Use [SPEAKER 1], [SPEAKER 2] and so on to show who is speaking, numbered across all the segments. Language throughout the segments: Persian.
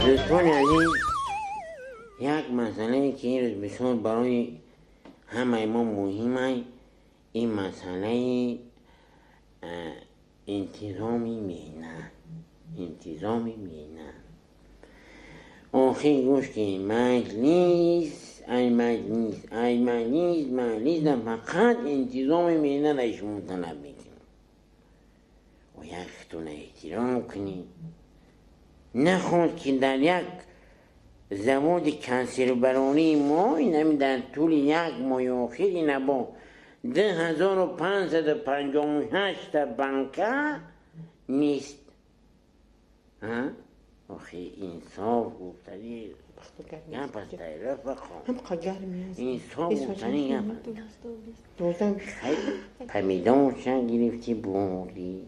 [SPEAKER 1] دوستان عزیز، یک مسئله که این روز بسیار برای همه ما مهمه، این مسئله انتظام مهنت. آخه گوش که مجلس فقط انتظام مهنت را شما طلب میکنم و یکتون احترام کنید. نخواست که در یک زواد کنسربرانی ما اینمی در طول یک ماه آخر این با 10,558 بنکه نیست. آخه انصاف گفتنی گپ است رفقا، انصاف گفتنی گپ است. پمیدانشن گرفتی بردی،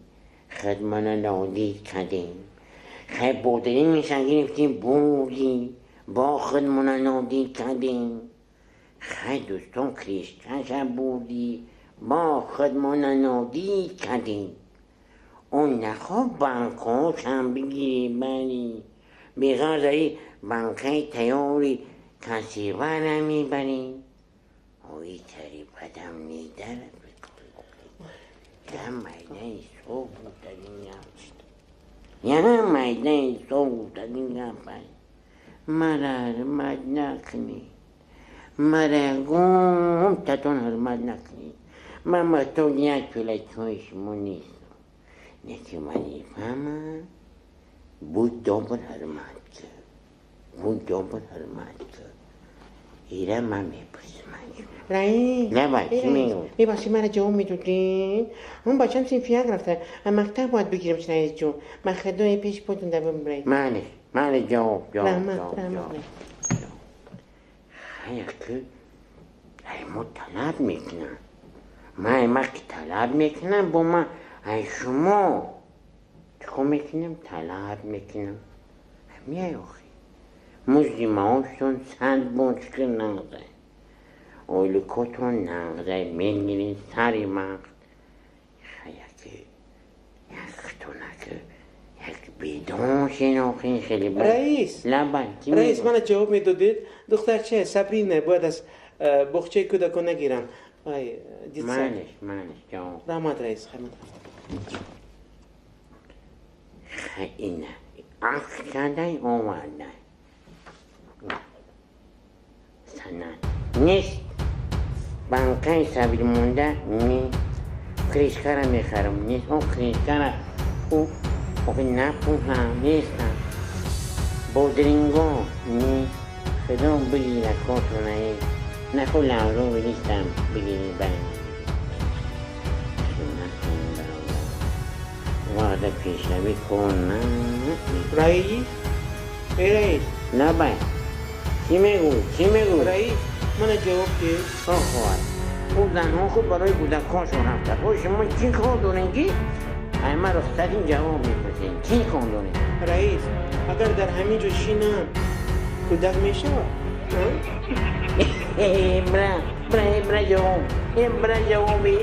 [SPEAKER 1] خدمانه نادید کردیم. خیلی بودرینشن گرفتیم بردی، با خدمانه نادید کردیم. خیلی دوستان کریشکنشن بردی، با خدمانه نادید کردیم. اون نخواه بنکاش هم بگیری بری، بغیر داری بنکای تیاری کسی برم میبریم. اوی تری بدم نیدر یه میده صبح بودن مرا حرمت نکنی، مرا گم تتون حرمت نکنی. من تو یک پله چویش مو نیستم. نکی منی فهمم بود دوبر حرمت کرد. ایره من میپرسم
[SPEAKER 2] رئیس
[SPEAKER 1] چی میگو؟
[SPEAKER 2] میباشی من جواب میدودین؟ اون بچم سینفیک رفته مکتب باید بگیرمش رئیس جون. من خدای پیش پوتون دبم برید.
[SPEAKER 1] ماله جواب
[SPEAKER 2] رحمت
[SPEAKER 1] خیلی که ما طلب میکنم. من که طلب میکنم با من شما چکو میکنم طلب میکنم. میای آخی مزدی معاشتون 100 بونچکر نغده، اولیکوتون نغده میگیرین سری مقد. خیلی که یکتونه یک بیدون شناخین خیلی بند.
[SPEAKER 2] رئیس من جواب میدادید دختر چه صبرینه باید از بخچه کودکو نگیرم.
[SPEAKER 1] منش جواب
[SPEAKER 2] رحمت رئیس
[SPEAKER 1] خیلی نه عقل کردن آوردن سند نیست. بنکه صبر مونده کریشکر میخرم نیست. اون کریشکر او نپوهم نیستم. بودرینگو نیست. خدا بگیره کاتونه نخو لغرو بلیستم بگیری برمی وعده پیشنوی کن
[SPEAKER 2] رئیس
[SPEAKER 1] لبای چی میگو؟
[SPEAKER 2] رئیس من جواب که
[SPEAKER 1] خواهد او زنها خود برای کودکاشون رفته. خود شما چی کار دارنگی؟ همه رخصتین جواب میپرسین چی کار دارنگی؟
[SPEAKER 2] رئیس اگر در همین جو شینم کودک میشه؟
[SPEAKER 1] برای جوابی